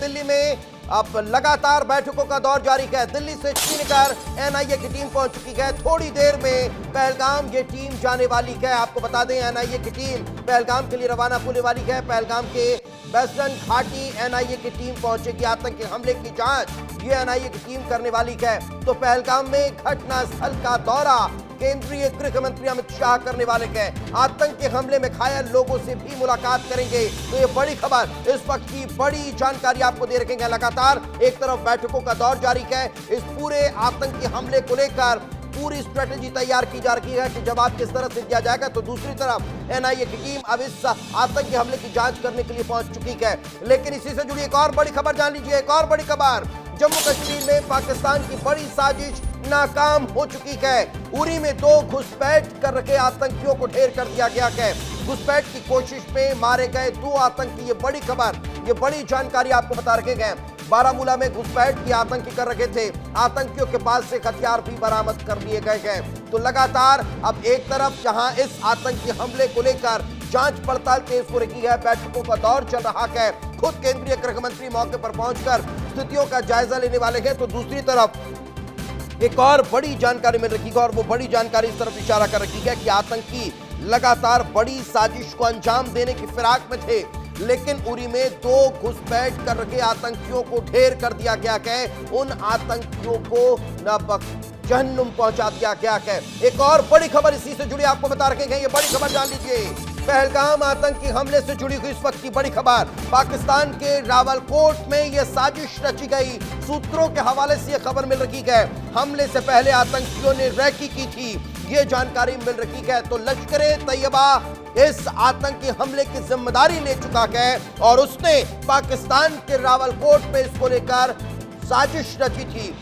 दिल्ली में अब लगातार बैठकों का दौर जारी है। दिल्ली से छीनकर एनआईए की टीम पहुंच चुकी है। थोड़ी देर में पहलगाम ये टीम जाने वाली है। आपको बता दें एनआईए की टीम पहलगाम के लिए रवाना होने वाली है। पहलगाम के वेस्टर्न घाटी एनआईए की टीम पहुंचेगी। आतंकी हमले की जांच ये एनआईए की टीम करने वाली है। तो पहलगाम में घटनास्थल का दौरा केंद्रीय गृह मंत्री अमित शाह करने वाले हैं। आतंकी हमले में घायल लोगों से भी मुलाकात करेंगे। तो ये बड़ी खबर, इस वक्त की बड़ी जानकारी आपको दे रखेंगे। लगातार एक तरफ बैठकों का दौर जारी है। इस पूरे आतंकी हमले को लेकर पूरी स्ट्रेटेजी तैयार की जा रही है कि जवाब किस तरह से दिया जाएगा। तो दूसरी तरफ एनआईए की टीम अब इस आतंकी हमले की जांच करने के लिए पहुंच चुकी है। लेकिन इसी से जुड़ी एक और बड़ी खबर जान लीजिए। एक और बड़ी खबर, जम्मू कश्मीर में पाकिस्तान की बड़ी साजिश नाकाम हो चुकी है। उरी में 2 घुसपैठ कर रखे आतंकियों को ढेर कर दिया गया है। घुसपैठ की कोशिश में मारे गए 2 आतंकी। ये बड़ी खबर, ये बड़ी जानकारी आपको बता रखे गए। बारामूला में घुसपैठ की आतंकी कर रखे थे। आतंकियों के पास से हथियार भी बरामद कर लिए गए हैं। तो लगातार अब एक तरफ जहां इस आतंकी हमले को लेकर जांच पड़ताल तेज हो रही है, बैठकों का दौर चल रहा है, खुद केंद्रीय गृह मंत्री मौके पर पहुंचकर स्थितियों का जायजा लेने वाले हैं। तो दूसरी तरफ एक और बड़ी जानकारी मिल रही है और वो बड़ी जानकारी इस तरफ इशारा कर रही है कि आतंकी लगातार बड़ी साजिश को अंजाम देने की फिराक में थे। लेकिन उरी में 2 घुसपैठ कर रखे आतंकियों को ढेर कर दिया गया है। उन आतंकियों को जहन्नुम पहुंचा दिया गया है। एक और बड़ी खबर इसी से जुड़ी आपको बता रखे हैं। ये बड़ी खबर जान लीजिए। पहलगाम आतंकी हमले से जुड़ी हुई इस वक्त की बड़ी खबर, पाकिस्तान के रावलकोट में यह साजिश रची गई। सूत्रों के हवाले से यह खबर मिल रही है। हमले से पहले आतंकियों ने रैकी की थी, ये जानकारी मिल रही है। तो लश्करे तैयबा इस आतंकी हमले की जिम्मेदारी ले चुका है और उसने पाकिस्तान के रावलकोट में इसको लेकर साजिश रची थी।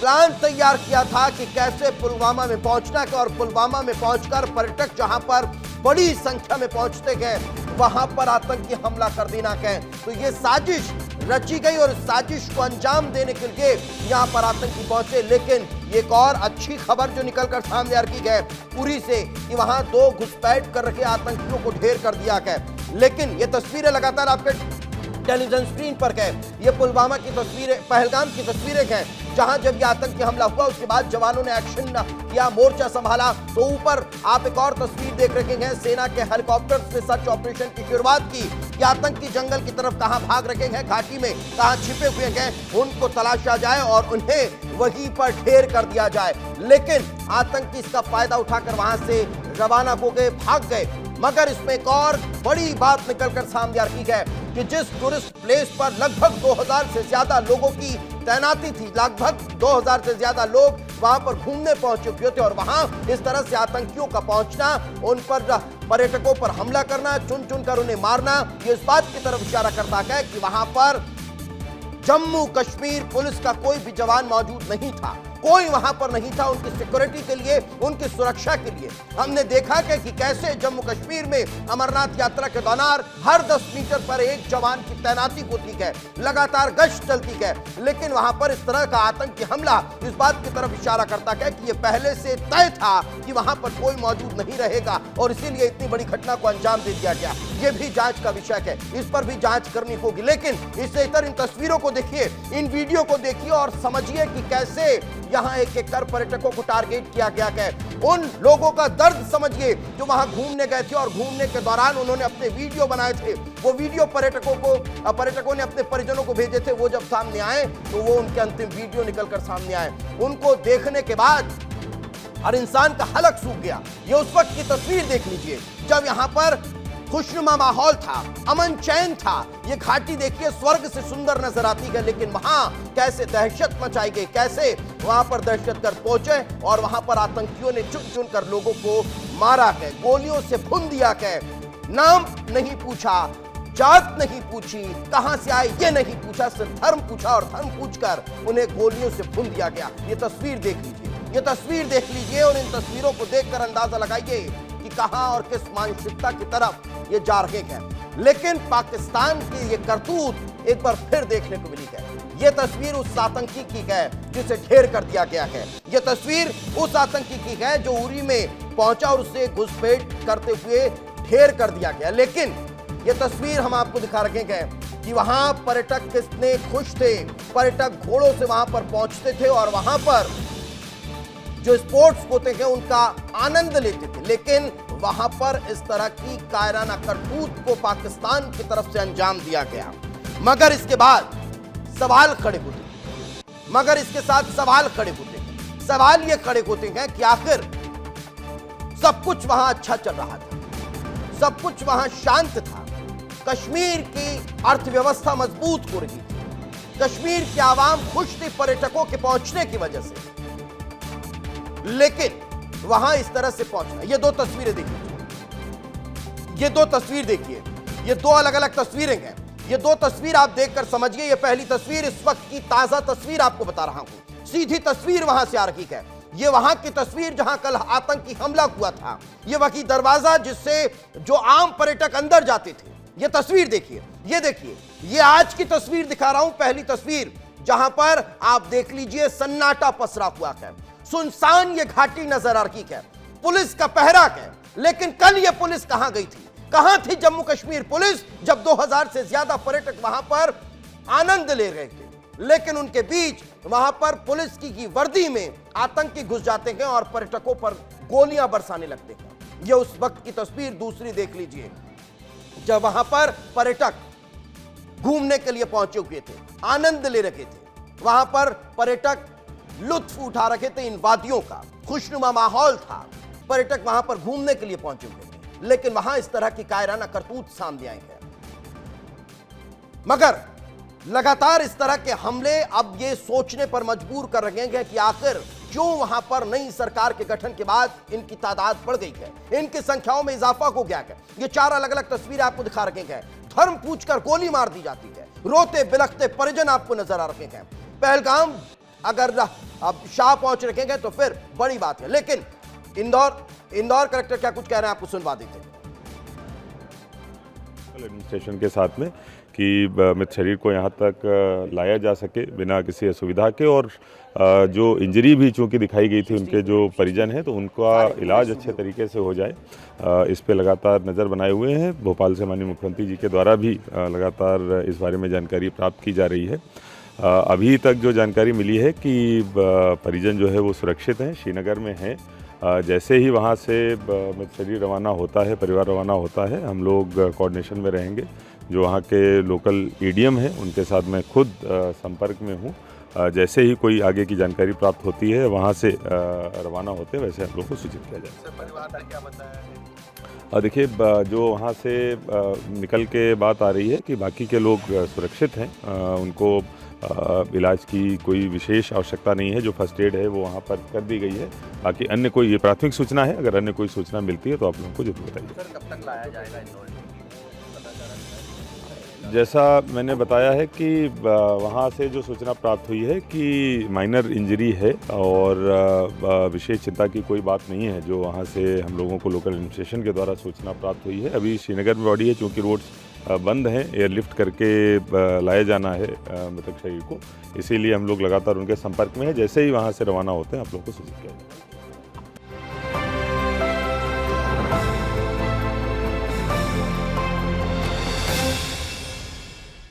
प्लान तैयार किया था कि कैसे पुलवामा में पहुंचना है और पुलवामा में पहुंचकर पर्यटक जहां पर बड़ी संख्या में पहुंचते गए वहां पर आतंकी हमला कर देना है। तो ये साजिश रची गई और साजिश को अंजाम देने के लिए यहां पर आतंकी पहुंचे। लेकिन एक और अच्छी खबर जो निकलकर सामने आ रही है उरी से कि वहां 2 घुसपैठ कर रखे आतंकियों को ढेर कर दिया है। लेकिन ये तस्वीरें लगातार आपके टेलीविजन स्क्रीन पर है। ये पुलवामा की तस्वीरें, पहलगाम की तस्वीरें हैं जहां जब ये आतंकी हमला हुआ उसके बाद जवानों ने एक्शन किया, मोर्चा संभाला। तो ऊपर आप एक और तस्वीर देख रहे हैं, सेना के हेलीकॉप्टर से सर्च ऑपरेशन की शुरुआत की कि आतंकी जंगल की तरफ कहां भाग रखे हैं, घाटी में कहां छिपे हुए हैं, उनको तलाशा जाए और उन्हें वहीं पर ढेर कर दिया जाए। लेकिन आतंकी इसका फायदा उठाकर वहां से रवाना हो गए, भाग गए। मगर इसमें एक और बड़ी बात निकलकर सामने आ रही है कि जिस टूरिस्ट प्लेस पर लगभग 2000 से ज्यादा लोगों की तैनाती थी, लगभग 2000 से ज्यादा लोग वहां पर घूमने पहुंच चुके थे और वहां इस तरह से आतंकियों का पहुंचना, उन पर पर्यटकों पर हमला करना, चुन चुन कर उन्हें मारना, ये इस बात की तरफ इशारा करता है कि वहां पर जम्मू कश्मीर पुलिस का कोई भी जवान मौजूद नहीं था। कोई वहां पर नहीं था उनकी सिक्योरिटी के लिए, उनकी सुरक्षा के लिए। हमने देखा कि कैसे जम्मू कश्मीर में अमरनाथ यात्रा के दौरान हर 10 मीटर पर एक जवान की तैनाती होती है, लगातार गश्त चलती है। लेकिन वहां पर इस तरह का आतंकी हमला इस बात की तरफ इशारा करता है कि यह पहले से तय था कि वहां पर कोई मौजूद नहीं रहेगा और इसीलिए इतनी बड़ी घटना को अंजाम दे दिया गया। यह भी जांच का विषय है, इस पर भी जांच करनी होगी। लेकिन इससे इतर इन तस्वीरों को देखिए, इन वीडियो को देखिए और समझिए कि कैसे यहां एक एक कर पर्यटकों को टारगेट किया गया है। उन लोगों का दर्द समझिए जो वहां घूमने गए थे और घूमने के दौरान उन्होंने अपने वीडियो बनाए थे। वो वीडियो पर्यटकों ने अपने परिजनों को भेजे थे। वो जब सामने आए तो वो उनके अंतिम वीडियो निकलकर सामने आए। उनको देखने के बाद हर इंसान का हलक सूख गया। ये उस वक्त की तस्वीर देख लीजिए जब यहां पर खुशनुमा माहौल था, अमन चैन था। ये घाटी देखिए स्वर्ग से सुंदर नजर आती है, लेकिन वहां कैसे दहशत मचाई गई, कैसे वहां पर दहशतगर्द पहुंचे और वहां पर आतंकियों ने चुन चुन कर लोगों को मारा है, गोलियों से भून दिया है। नाम नहीं पूछा, जात नहीं पूछी, कहां से आए ये नहीं पूछा, सिर्फ धर्म पूछा और धर्म पूछकर उन्हें गोलियों से भून दिया गया। ये तस्वीर देख लीजिए, ये तस्वीर देख लीजिए और इन तस्वीरों को देखकर अंदाजा लगाइए कि कहां और किस मानसिकता की तरफ ये जा रहे हैं। लेकिन पाकिस्तान की ये करतूत एक बार फिर देखने को मिली है। ये तस्वीर उस आतंकी की है जिसे ढेर कर दिया गया है। ये तस्वीर उस आतंकी की है जो उरी में पहुंचा और उसे घुसपैठ करते हुए ढेर कर दिया गया। लेकिन ये तस्वीर हम आपको दिखा रहे हैं कि वहां पर्यटक कितने खुश थे। पर्यटक घोड़ों से वहां पर पहुंचते थे और वहां पर जो स्पोर्ट्स होते हैं उनका आनंद लेते थे, लेकिन वहां पर इस तरह की कायराना करतूत को पाकिस्तान की तरफ से अंजाम दिया गया। मगर इसके बाद सवाल खड़े होते हैं, मगर इसके साथ सवाल खड़े होते हैं। सवाल यह खड़े होते हैं कि आखिर सब कुछ वहां अच्छा चल रहा था, सब कुछ वहां शांत था, कश्मीर की अर्थव्यवस्था मजबूत हो रही थी, कश्मीर की आवाम खुश थी पर्यटकों के पहुंचने की वजह से, लेकिन वहां इस तरह से पहुंचना। ये दो तस्वीरें देखिए, ये दो तस्वीर देखिए, ये दो अलग अलग तस्वीरें हैं। ये दो तस्वीर आप देखकर समझिए। ये पहली तस्वीर इस वक्त की ताजा तस्वीर आपको बता रहा हूं, सीधी तस्वीर वहां से आ रही है। ये वहां की तस्वीर जहां कल आतंकी हमला हुआ था, ये वही दरवाजा जिससे जो आम पर्यटक अंदर जाते थे। ये तस्वीर देखिए, ये देखिए, ये आज की तस्वीर दिखा रहा हूं, पहली तस्वीर, जहां पर आप देख लीजिए सन्नाटा पसरा हुआ है, सुनसान ये घाटी नजर आ रही है, पुलिस का पहरा है। लेकिन कल ये पुलिस कहां गई थी? कहां थी जम्मू कश्मीर पुलिस जब 2000 से ज्यादा पर्यटक वहां पर आनंद ले रहे थे? लेकिन उनके बीच वहां पर पुलिस की वर्दी में आतंकी घुस जाते हैं और पर्यटकों पर गोलियां बरसाने लगते हैं। यह उस वक्त की तस्वीर दूसरी देख लीजिए, जब वहां पर पर्यटक घूमने के लिए पहुंचे हुए थे, आनंद ले रखे थे, वहां पर पर्यटक लुत्फ उठा रखे थे इन वादियों का, खुशनुमा माहौल था, पर्यटक वहां पर घूमने के लिए पहुंचे हुए थे, लेकिन वहां इस तरह की कायराना करतूत सामने आए हैं। मगर लगातार इस तरह के हमले अब ये सोचने पर मजबूर कर रहे हैं कि आखिर क्यों वहां पर नई सरकार के गठन के बाद इनकी तादाद बढ़ गई है, इनकी संख्याओं में इजाफा हो गया है। ये चार अलग अलग तस्वीरें आपको दिखा रखे हैं, धर्म पूछकर गोली मार दी जाती है, रोते बिलखते परिजन आपको नजर आ रखे हैं। पहलगाम अगर अब शाह पहुंच रखे हैं तो फिर बड़ी बात है, लेकिन इंदौर कलेक्टर क्या कुछ कह रहे हैं आपको सुनवा देते हैं। एडमिनिस्ट्रेशन के साथ में कि मृत शरीर को यहाँ तक लाया जा सके बिना किसी असुविधा के, और जो इंजरी भी चूँकि दिखाई गई थी उनके जो परिजन हैं तो उनका इलाज अच्छे तरीके से हो जाए, इस पे लगातार नज़र बनाए हुए हैं। भोपाल से माननीय मुख्यमंत्री जी के द्वारा भी लगातार इस बारे में जानकारी प्राप्त की जा रही है। अभी तक जो जानकारी मिली है कि परिजन जो है वो सुरक्षित हैं, श्रीनगर में हैं। जैसे ही वहाँ से मृत शरीर रवाना होता है, परिवार रवाना होता है, हम लोग कोऑर्डिनेशन में रहेंगे। जो वहाँ के लोकल एडीएम हैं उनके साथ मैं खुद संपर्क में हूँ। जैसे ही कोई आगे की जानकारी प्राप्त होती है वहाँ से रवाना होते हैं, वैसे हम लोग को सूचित किया जाए। परिवार ने क्या बताया है? देखिए, जो वहाँ से निकल के बात आ रही है कि बाकी के लोग सुरक्षित हैं, उनको इलाज की कोई विशेष आवश्यकता नहीं है। जो फर्स्ट एड है वो वहाँ पर कर दी गई है। बाकी अन्य कोई, ये प्राथमिक सूचना है, अगर अन्य कोई सूचना मिलती है तो आप लोगों को जरूर बताइए। सर, कब तक लाया जाएगा इंदौर? जैसा मैंने बताया है कि वहाँ से जो सूचना प्राप्त हुई है कि माइनर इंजरी है और विशेष चिंता की कोई बात नहीं है। जो वहाँ से हम लोगों को लोकल एडमिनिस्ट्रेशन के द्वारा सूचना प्राप्त हुई है। अभी श्रीनगर में बॉडी है, चूँकि रोड्स बंद हैं, एयरलिफ्ट करके लाया जाना है मृतक शरीर को, इसीलिए हम लोग लगातार उनके संपर्क में हैं। जैसे ही वहाँ से रवाना होते हैं आप लोग को सूचित किया जाएगा।